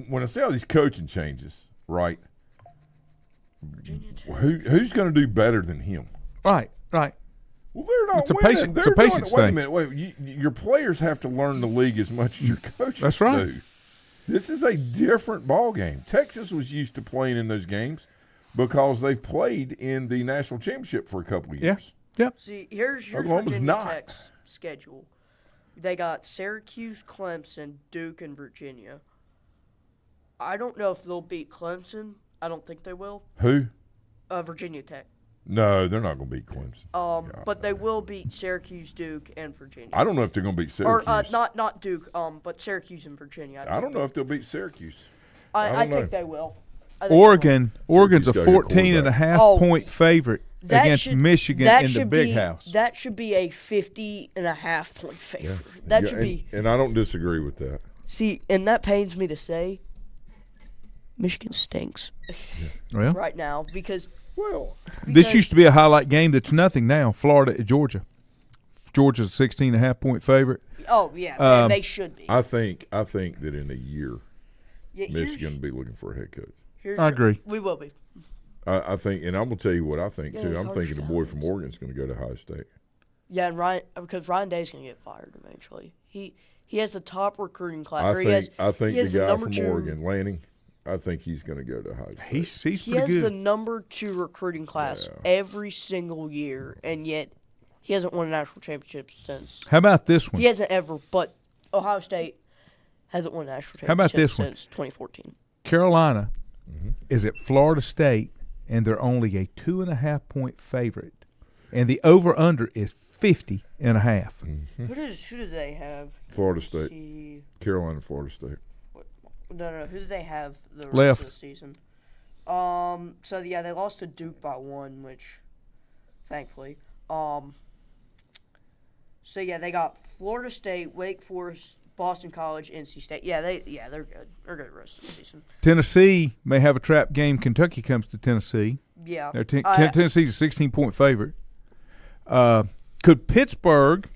when I see all these coaching changes, right? Who's going to do better than him? Right. Well, they're not. It's a patience Wait a thing. minute. Your players have to learn the league as much as your coaches That's right. do. This is a different ball game. Texas was used to playing in those games because they've played in the national championship for a couple of years. Yeah. See, here's Oklahoma's Virginia not. Tech's schedule. They got Syracuse, Clemson, Duke, and Virginia. I don't know if they'll beat Clemson. I don't think they will. Who? Virginia Tech. No, they're not going to beat Clemson. But they will beat Syracuse, Duke, and Virginia. I don't know if they're going to beat Syracuse. Or not Duke, but Syracuse and Virginia. I don't know if they'll beat Syracuse. I think they will. Oregon's a Syracuse got a good 14.5 point favorite against Michigan in the Big House. That should be a 50.5 point favorite. That should be. And I don't disagree with that. See, and that pains me to say, Michigan stinks Well, right now because this used to be a highlight game that's nothing now. Florida at Georgia. Georgia's a 16.5 point favorite. Oh yeah, they should be. I think that in a year, Michigan will be looking for a head coach. I agree. We will be. I think, and I'm going to tell you what I think too. I'm Coach thinking the boy from Downs. Oregon's going to go to Ohio State. Yeah, and because Ryan Day's going to get fired eventually. He has the top recruiting class. I think he has the guy number from two, Lanning, I think he's going to go to Ohio State. He's He pretty has good. the number 2 recruiting class every single year, and yet he hasn't won a national championship since. How about this one? He hasn't ever, but Ohio State hasn't won a national championship How about this one? since 2014. Carolina is at Florida State, and they're only a 2.5 point favorite, and the over/under is 50.5. Who do they have? Florida Let's State. see. Carolina, Florida State. No. Who do they have the rest Left. of the season? So yeah, they lost to Duke by 1, which, thankfully. So yeah, they got Florida State, Wake Forest, Boston College, NC State. Yeah, they're good. They're good the rest of the season. Tennessee may have a trap game. Kentucky comes to Tennessee. Yeah. Tennessee's a 16 point favorite. Could Pittsburgh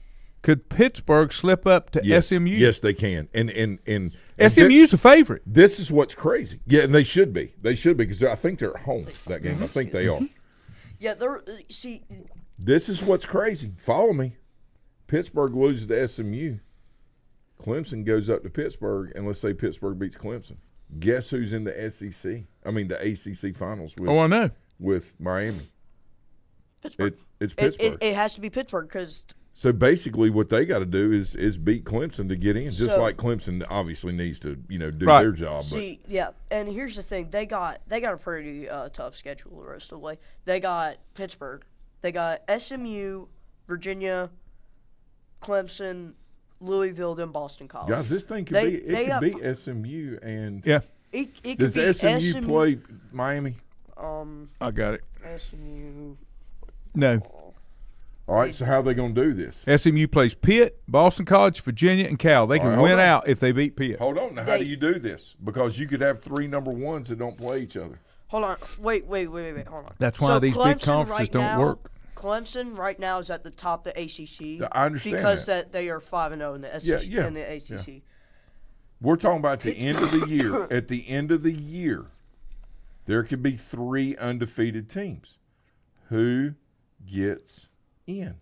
slip up to Yes. SMU? Yes, they can. And SMU's a favorite. This is what's crazy. Yeah, and they should be. They should be because I think they're at home that game. I think they are. Yeah, they're see. This is what's crazy. Follow me. Pittsburgh loses to SMU. Clemson goes up to Pittsburgh, and let's say Pittsburgh beats Clemson. Guess who's in the SEC? I mean, the ACC finals with, I know. with Miami. Pittsburgh. It's Pittsburgh. It has to be Pittsburgh because. So basically, what they got to do is beat Clemson to get in. Just So- like Clemson obviously needs to do Right. their job. See, yeah, and here's the thing: they got a pretty tough schedule the rest of the way. They got Pittsburgh, they got SMU, Virginia, Clemson, Louisville, then Boston College. But guys, this thing could They- be they it have- could be SMU and Yeah, It could does be SMU play Miami? I got it. SMU. No. All right, so how are they going to do this? SMU plays Pitt, Boston College, Virginia, and Cal. They All can right, hold win on. out if they beat Pitt. Hold on. Now, how do you do this? Because you could have 3 number 1s that don't play each other. Hold on, wait, hold on. That's why So these big Clemson conferences right don't now- work. Clemson right now is at the top of the ACC. I understand because that. they are 5-0 in the SEC yeah, in the ACC. We're talking about the end of the year. At the end of the year, there could be 3 undefeated teams. Who gets in?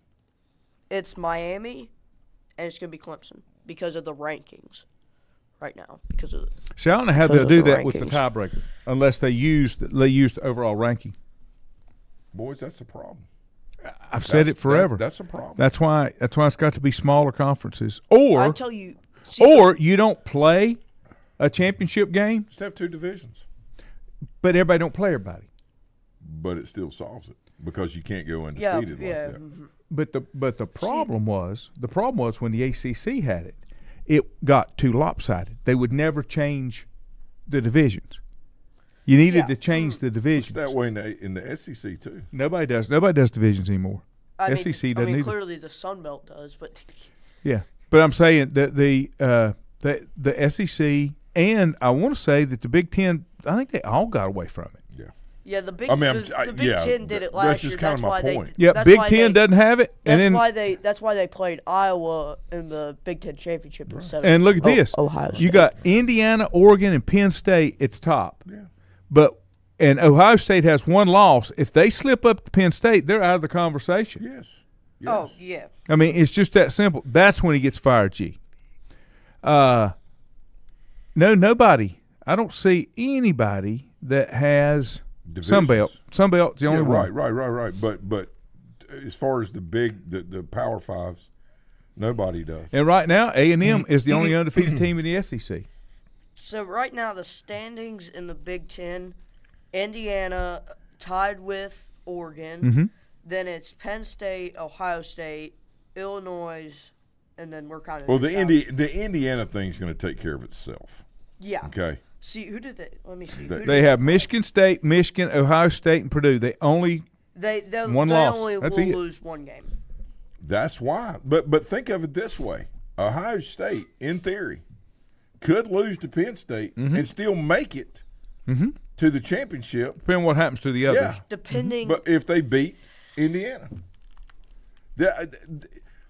It's Miami, and it's going to be Clemson because of the rankings right now. Because of See, I don't know how Because they'll of do the that with the rankings. tiebreaker unless they use the overall ranking. Boys, that's a problem. I've said it forever. That's a problem. That's why it's got to be smaller conferences, or I tell you, see, or you don't play a championship game, Just have 2 divisions. but everybody don't play everybody. But it still solves it because you can't go yeah, undefeated yeah. like that. mhm. But the problem was when the ACC had it, it got too lopsided. They would never change the divisions. You needed Yeah. to change the It's divisions. that way in the SEC too. Nobody does divisions anymore. I mean, SEC doesn't either. clearly the Sun Belt does, but Yeah, but I'm saying that the SEC and I want to say that the Big Ten, I think they all got away from it. yeah, the Big I mean, the Big yeah, Ten did it that's last just year. kinda That's my why point. they. Yeah, that's Big why Ten they, doesn't have it, and then That's why they played Iowa in the Big Ten championship instead of and look at this. Ohio State. You got Indiana, Oregon, and Penn State at the top. Yeah. But Ohio State has 1 loss. If they slip up to Penn State, they're out of the conversation. Yes. Oh yeah. I mean, it's just that simple. That's when he gets fired, G. No, nobody. I don't see anybody that has Divisions. Sunbelt's the only one. Right. But as far as the Power Fives, nobody does. And right now, A&M is the only undefeated team in the SEC. So right now the standings in the Big Ten, Indiana tied with Oregon. Mm-hmm. Then it's Penn State, Ohio State, Illinois, and then we're kind of Well, the Indiana thing's going to take care of itself. Yeah. Okay. See who did they? Let me see. Who They did have Michigan State, Michigan, Ohio State, and Purdue. They only they one loss. only That's will it. lose 1 game. That's why. But think of it this way: Ohio State, in theory, could lose to Penn State and still make it to the championship. depending on what happens to the others. Yeah. Depending. But if they beat Indiana,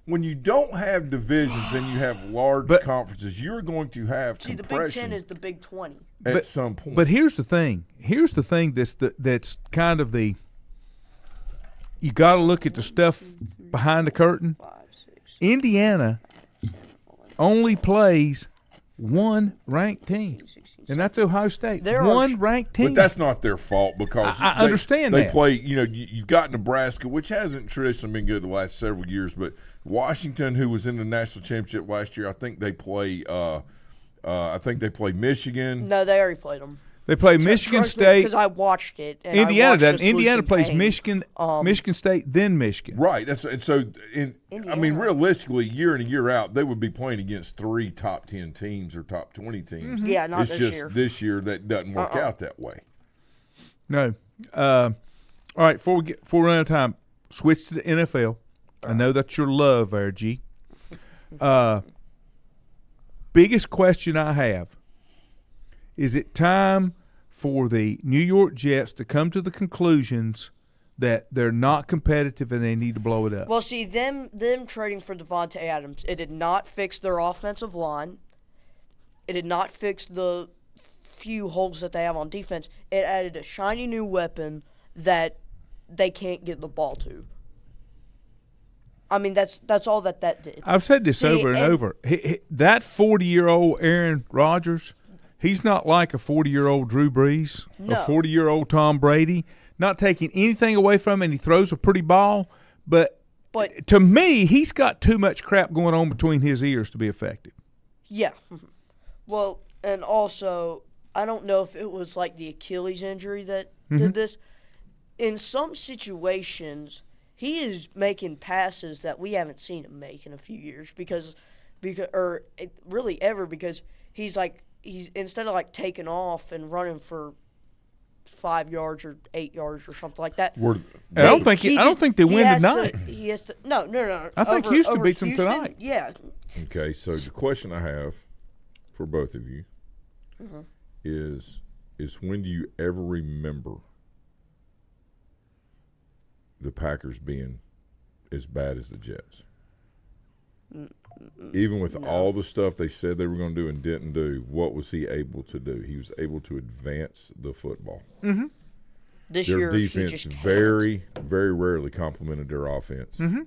when you don't have divisions and you have large But- conferences, you're going to have see, the Big compression Ten is the Big 20. at some point. But here's the thing. That's kind of the. You got to look at the stuff behind the curtain. 5, 6. Indiana only plays 1 ranked team, and that's Ohio State. There are- 1 ranked team. But that's not their fault because I understand they that. play. You've got Nebraska, which hasn't traditionally been good the last several years, but Washington, who was in the national championship last year, I think they play. I think they play Michigan. No, they already played them. They play Michigan State. Because I watched it. And Indiana I watched doesn't. us Indiana losing plays pain. Michigan, Michigan State, then Michigan. Right. And so, I mean, Indiana. realistically, year in and year out, they would be playing against 3 top 10 teams or top 20 teams. Yeah, not it's this just year. this year that doesn't work out that way. No. All right. Before we run out of time, switch to the NFL. I know that's your love, there, G. Biggest question I have: is it time for the New York Jets to come to the conclusions that they're not competitive and they need to blow it up? Well, see, them trading for Devontae Adams, it did not fix their offensive line. It did not fix the few holes that they have on defense. It added a shiny new weapon that they can't get the ball to. I mean, that's all that did. I've said this over and over. That 40-year-old Aaron Rodgers, he's not like a 40-year-old Drew Brees, a 40-year-old Tom Brady. Not taking anything away from him, and he throws a pretty ball. But to me, he's got too much crap going on between his ears to be effective. Yeah. Well, and also, I don't know if it was like the Achilles injury that did this. In some situations, he is making passes that we haven't seen him make in a few years because really ever, because he's instead of like taking off and running for 5 yards or 8 yards or something like that. I don't think they win tonight. No. I think Houston beats them tonight. Yeah. Okay, so the question I have for both of you is when do you ever remember the Packers being as bad as the Jets? Even with all the stuff they said they were going to do and didn't do, what was he able to do? He was able to advance the football. Mm-hmm. Their defense very, very rarely complemented their offense. Mm-hmm.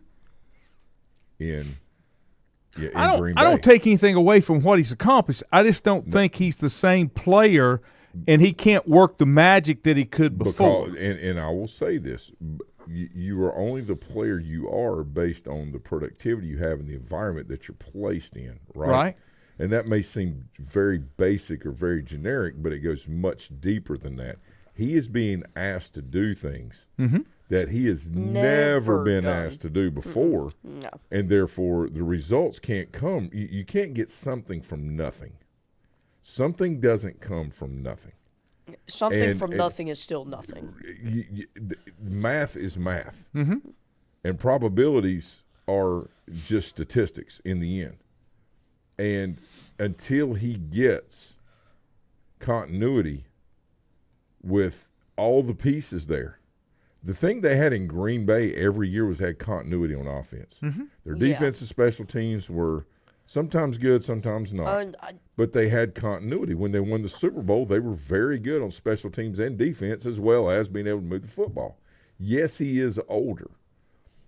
In Green Bay. I don't take anything away from what he's accomplished. I just don't think he's the same player, and he can't work the magic that he could before. And I will say this. You are only the player you are based on the productivity you have in the environment that you're placed in, right? Right. And that may seem very basic or very generic, but it goes much deeper than that. He is being asked to do things that he has never been asked to do before, No. and therefore the results can't come. You can't get something from nothing. Something doesn't come from nothing. Something from nothing is still nothing. Math is math. And probabilities are just statistics in the end. And until he gets continuity with all the pieces there, the thing they had in Green Bay every year was had continuity on offense. Their defense and special teams were sometimes good, sometimes not. But they had continuity. When they won the Super Bowl, they were very good on special teams and defense as well as being able to move the football. Yes, he is older.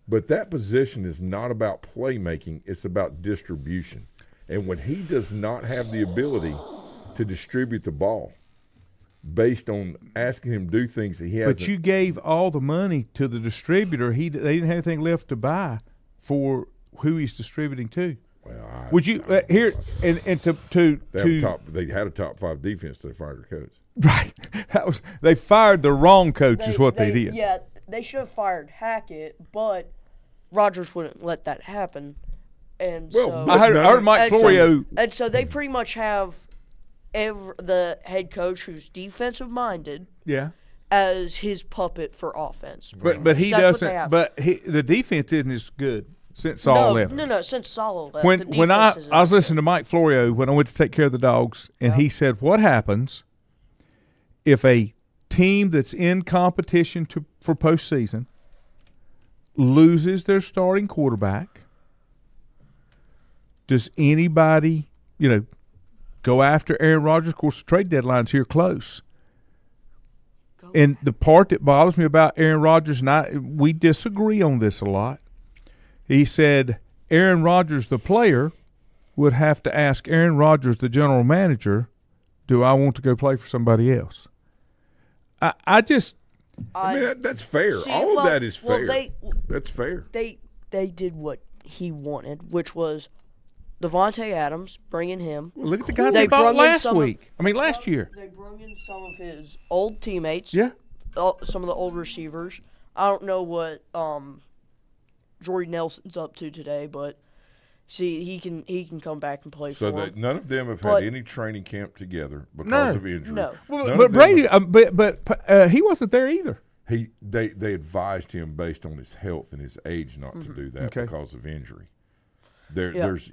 But that position is not about playmaking. It's about distribution. And when he does not have the ability to distribute the ball based on asking him to do things that he hasn't. But you gave all the money to the distributor. They didn't have anything left to buy for who he's distributing to. Well, Would you here and they had a top 5 defense till they fired their coach. Right. They fired the wrong coach is what they did. Yeah, they should have fired Hackett, but Rodgers wouldn't let that happen. And I heard Mike Florio. And so they pretty much have the head coach who's defensive minded. Yeah. As his puppet for offense. But he doesn't. But the defense isn't as good. Since Saul left. No, since Saul left. When I was listening to Mike Florio when I went to take care of the dogs, and he said, what happens if a team that's in competition for postseason loses their starting quarterback? Does anybody, go after Aaron Rodgers? Of course, the trade deadline's here close. And the part that bothers me about Aaron Rodgers, and we disagree on this a lot, he said Aaron Rodgers, the player, would have to ask Aaron Rodgers, the general manager, do I want to go play for somebody else? I mean, that's fair. All of that is fair. That's fair. They did what he wanted, which was Devontae Adams, bringing him. Look at the guys they bought last year. They brought in some of his old teammates. Yeah. Some of the old receivers. I don't know what Jordy Nelson's up to today, but he can come back and play for them. None of them have had any training camp together because of injury. No. But Brady, he wasn't there either. They advised him based on his health and his age not to do that because of injury. There's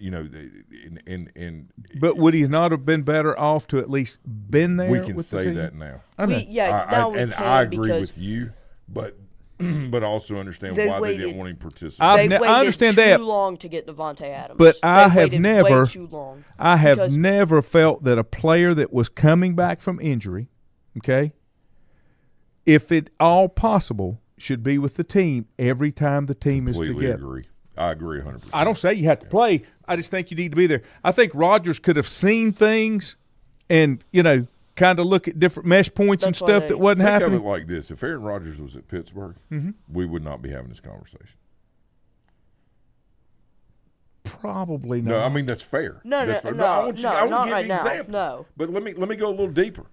But would he not have been better off to at least been there? We can with say the team? that now. I know. Now we can I agree because with you, but but I also understand They why they waited- didn't want him to participate. I've They ne- I understand waited that. too long to get Devontae Adams. But They I have waited never- way too long. I have because- never felt that a player that was coming back from injury, okay, if at all possible, should be with the team every time the team is Completely together. agree. I agree 100%. I don't say you have to play. I just think you need to be there. I think Rodgers could have seen things and, kind of look at different mesh points and That's why stuff they- that wasn't Think happening. of it like this: if Aaron Rodgers was at Pittsburgh, we would not be having this conversation. Probably not. No, I mean that's fair. No, That's no, fair. no, I want you, no, I want not to give right you now. an example. No. But let me go a little deeper.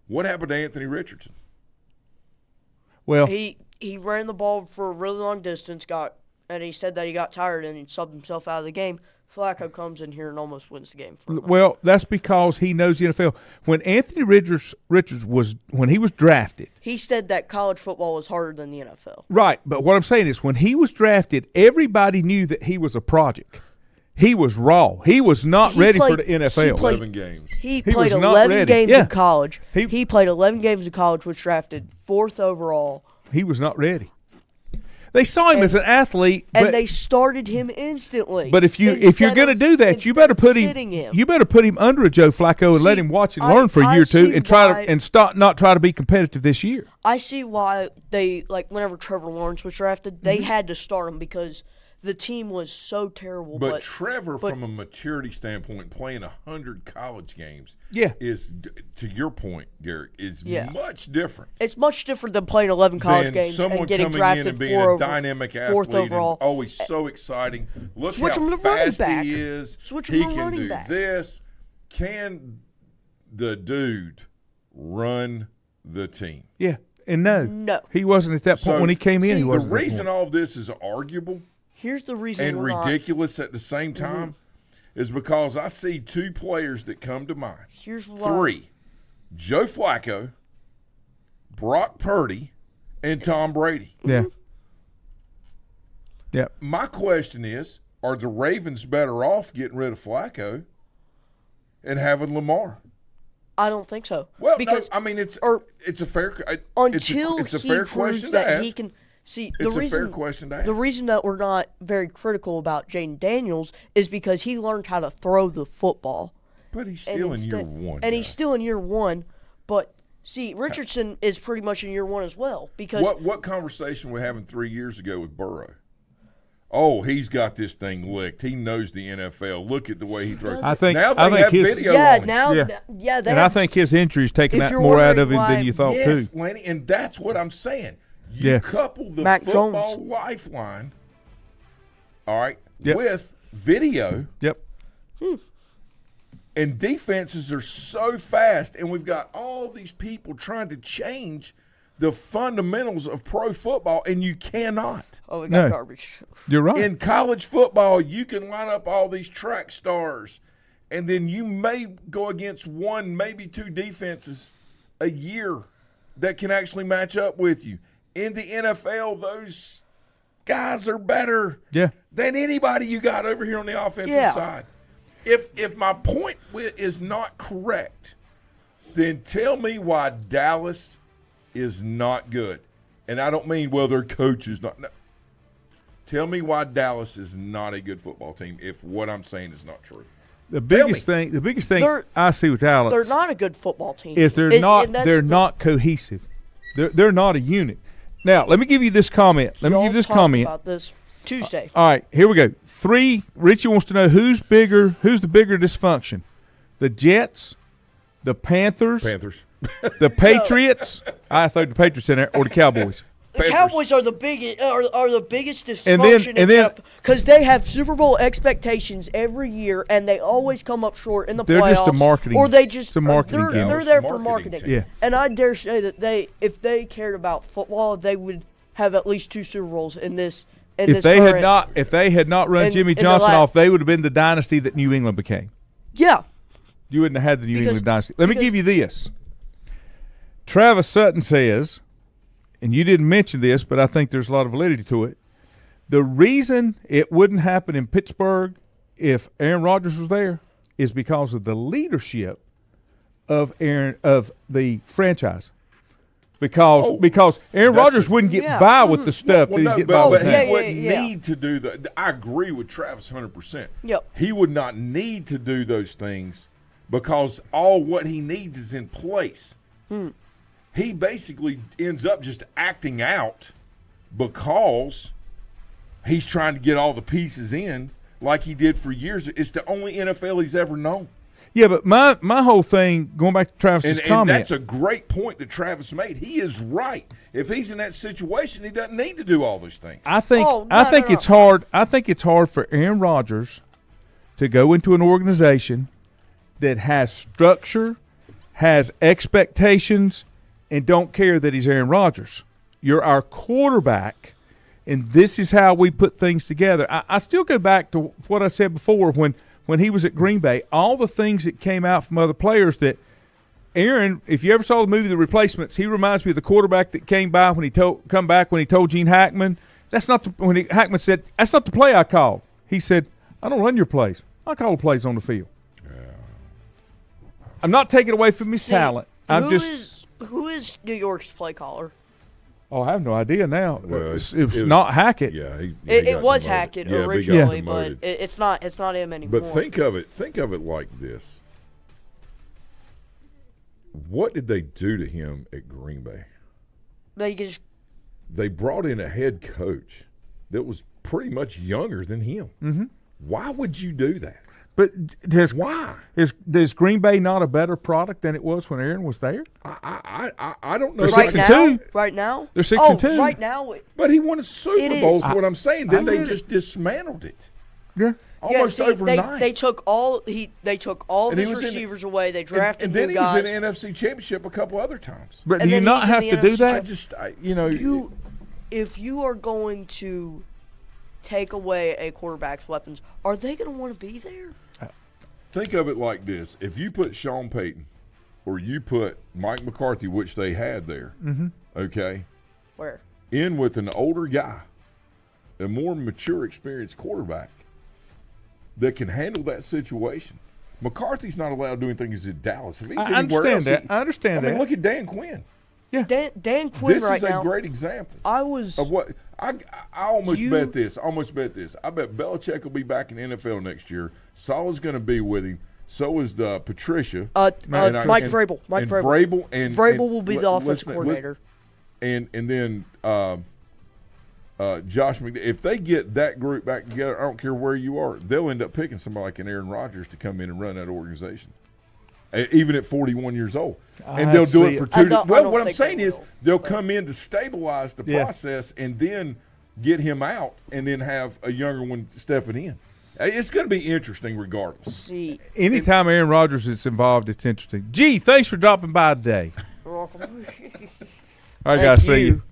What happened to Anthony Richardson? Well, He ran the ball for a really long distance, and he said that he got tired and he subbed himself out of the game. Flacco comes in here and almost wins the game for him. well, that's because he knows the NFL. When Anthony Richards when he was drafted, He said that college football was harder than the NFL. right, but what I'm saying is when he was drafted, everybody knew that he was a project. He was raw. He was not He ready for played- the he NFL. played- 11 games. He was played not 11 ready. games Yeah. in college. He- He played 11 games in college, was drafted 4th overall, He was not ready. They saw him as an athlete, and but, they started him instantly. but if you're Instead going to of- do that, you instead better of put sitting him. You better put him under a Joe Flacco and let See, him watch and I- learn for a I year or two, see and try why- to and stop not try to be competitive this year. I see why they, whenever Trevor Lawrence was drafted, they had to start him because the team was so terrible. But, But Trevor, from a maturity standpoint, playing 100 college games, Yeah. is, to your point, Garrett, is Yeah. much different it's much different than playing 11 college than games someone and getting coming in drafted and being a dynamic 4th athlete. overall. And, he's so exciting. Look Switch how him to running fast back. he is. Switch him he to can running do back. this. Can the dude run the team? Yeah, and no, he wasn't at that point when he came in. He the wasn't. at that reason point. all of this is arguable Here's the reason and we're not- ridiculous at the same time is because I see two players that come to mind. Here's why. 3, Joe Flacco, Brock Purdy, and Tom Brady. Yeah. Yeah. My question is, are the Ravens better off getting rid of Flacco and having Lamar? I don't think so. Well, because no, I mean it's a fair until it's a he fair proves question to that ask. he can see It's the reason. a fair question to ask. The reason that we're not very critical about Jaden Daniels is because he learned how to throw the football. But he's And still in year instead- one. And he's guy. still in year one. But see, Richardson is pretty much in year one as well because What conversation we having 3 years ago with Burrow? Oh, he's got this thing licked. He knows the NFL. Look at the way he throws. I think- now they I think have his- video yeah, on him. now Yeah. they And I have, think his injury's taken If that you're more out of wondering him than why- you thought Yes, too. Lanny, and that's what I'm saying. You Yeah. couple the Mac football Jones. lifeline, all right, Yep. with video, Yep. and defenses are so fast, and we've got all these people trying to change the fundamentals of pro football, and you cannot. oh, we got No. garbage. You're right. In college football, you can line up all these track stars, and then you may go against one, maybe two defenses a year that can actually match up with you. In the NFL, those guys are better Yeah. than anybody you got over here on the offensive Yeah. side. If my point is not correct, then tell me why Dallas is not good. And I don't mean, well, their coach is not. No. Tell me why Dallas is not a good football team if what I'm saying is not true. The biggest thing They're- I see with Dallas They're not a good football team. is they're And- not and that's they're the- not cohesive. They're not a unit. Now, let me give you this comment. Let me y'all give you this talked comment. about this Tuesday. All right, here we go. 3, Richie wants to know who's the bigger dysfunction? The Jets, the Panthers, the Patriots. I threw the Patriots in there, or the Cowboys. The Cowboys are the biggest And then- dysfunction because they have Super Bowl expectations every year and they always come up short in the They're playoffs. just a marketing- or they just it's a marketing they're, gimmick. they're there for Marketing marketing. team. Yeah. And I dare say that if they cared about football, they would have at least 2 Super Bowls in this. If they had not run in- Jimmy in the Johnson last- off, they would have been the dynasty that New England became. Yeah. You wouldn't have had the New Because- England dynasty. Let me because- give you this. Travis Sutton says, and you didn't mention this, but I think there's a lot of validity to it. The reason it wouldn't happen in Pittsburgh if Aaron Rodgers was there is because of the leadership of the franchise. because Aaron Rodgers wouldn't get by with the stuff that he's getting by with but now. he wouldn't need to do that. I agree with Travis 100%. Yep. He would not need to do those things because all what he needs is in place. He basically ends up just acting out because he's trying to get all the pieces in like he did for years. It's the only NFL he's ever known. Yeah, but my whole thing, going back to Travis's comment. And that's a great point that Travis made. He is right. If he's in that situation, he doesn't need to do all those things. I think it's hard. I think it's hard for Aaron Rodgers to go into an organization that has structure, has expectations, and don't care that he's Aaron Rodgers. You're our quarterback, and this is how we put things together. I still go back to what I said before when he was at Green Bay, all the things that came out from other players that Aaron, if you ever saw the movie The Replacements, he reminds me of the quarterback that came by when he told Gene Hackman, Hackman said, that's not the play I called. He said, I don't run your plays. I call the plays on the field. Yeah. I'm not taking away from his talent. Who is New York's play caller? Oh, I have no idea now. Well, it was not Hackett. Yeah, it was Hackett originally, but it's not him anymore. But think of it like this. What did they do to him at Green Bay? They brought in a head coach that was pretty much younger than him. Mm-hmm. Why would you do that? But why is Green Bay not a better product than it was when Aaron was there? I don't know. They're 6-2 right now. They're 6-2 right now. But he won a Super Bowl. Is what I'm saying. Then they just dismantled it. Yeah, almost overnight. They took all of his receivers away. They drafted and then new guys. he was in the NFC Championship a couple other times. But do you not have to do that? If you are going to take away a quarterback's weapons, are they going to want to be there? Think of it like this. If you put Sean Payton or you put Mike McCarthy, which they had there, okay? Where? In with an older guy, a more mature, experienced quarterback that can handle that situation. McCarthy's not allowed to do anything in Dallas. If he's I understand that. I understand that. I mean, look at Dan Quinn. Yeah. Dan Quinn this right now. This is a great example. Of what I almost bet this. I bet Belichick will be back in the NFL next year. Salah's going to be with him. So is Patricia. Mike Vrabel. Vrabel will be the offensive coordinator. And then Josh McDaniels. If they get that group back together, I don't care where you are, they'll end up picking somebody like an Aaron Rodgers to come in and run that organization. Even at 41 years old. And they'll do it for 2 to – well, what I'm saying is they'll come in to stabilize the process and then get him out and then have a younger one stepping in. It's going to be interesting regardless. Anytime Aaron Rodgers is involved, it's interesting. Gee, thanks for dropping by today. You're welcome. All right, guys, see you.